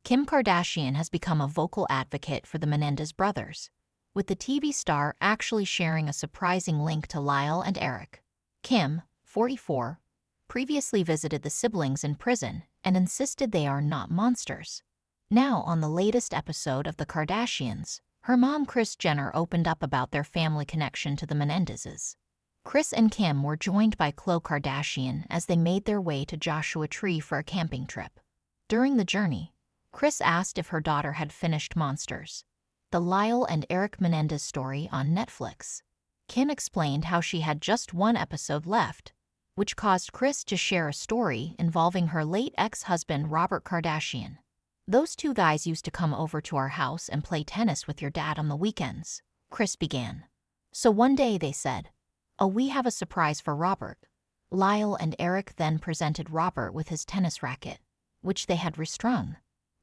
Kim Kardashian has become a vocal advocate for the Menendez brothers, with the TV star actually sharing a surprising link to Lyle and Eric. Kim, 44, previously visited the siblings in prison and insisted they are not monsters. Now, on the latest episode of The Kardashians, her mom Kris Jenner opened up about their family connection to the Menendezes. Kris and Kim were joined by Khloe Kardashian as they made their way to Joshua Tree for a camping trip. During the journey, Kris asked if her daughter had finished Monsters, the Lyle and Eric Menendez story on Netflix. Kim explained how she had just one episode left, which caused Kris to share a story involving her late ex-husband Robert Kardashian. "Those two guys used to come over to our house and play tennis with your dad on the weekends," Kris began. "So one day they said, 'Oh, we have a surprise for Robert.' Lyle and Eric then presented Robert with his tennis racket, which they had restrung."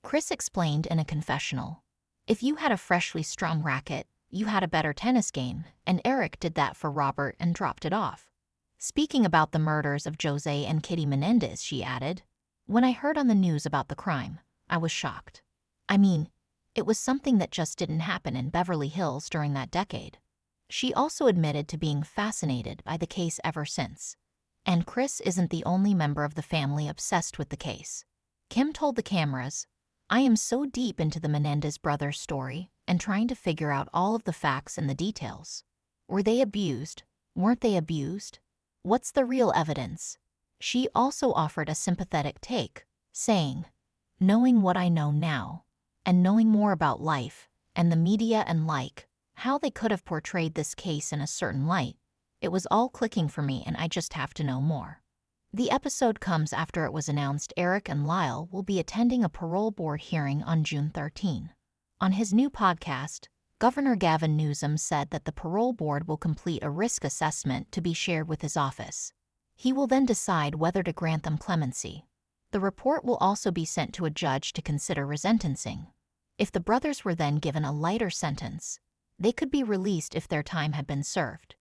Kris explained in a confessional, "If you had a freshly strung racket, you had a better tennis game, and Eric did that for Robert and dropped it off." Speaking about the murders of Jose and Kitty Menendez, she added, "When I heard on the news about the crime, I was shocked. I mean, it was something that just didn't happen in Beverly Hills during that decade." She also admitted to being fascinated by the case ever since. And Kris isn't the only member of the family obsessed with the case. Kim told the cameras, "I am so deep into the Menendez brothers' story and trying to figure out all of the facts and the details. Were they abused? Weren't they abused? What's the real evidence?" She also offered a sympathetic take, saying, "Knowing what I know now, and knowing more about life and the media and how they could have portrayed this case in a certain light, it was all clicking for me and I just have to know more." The episode comes after it was announced Eric and Lyle will be attending a parole board hearing on June 13. On his new podcast, Governor Gavin Newsom said that the parole board will complete a risk assessment to be shared with his office. He will then decide whether to grant them clemency. The report will also be sent to a judge to consider resentencing. If the brothers were then given a lighter sentence, they could be released if their time had been served.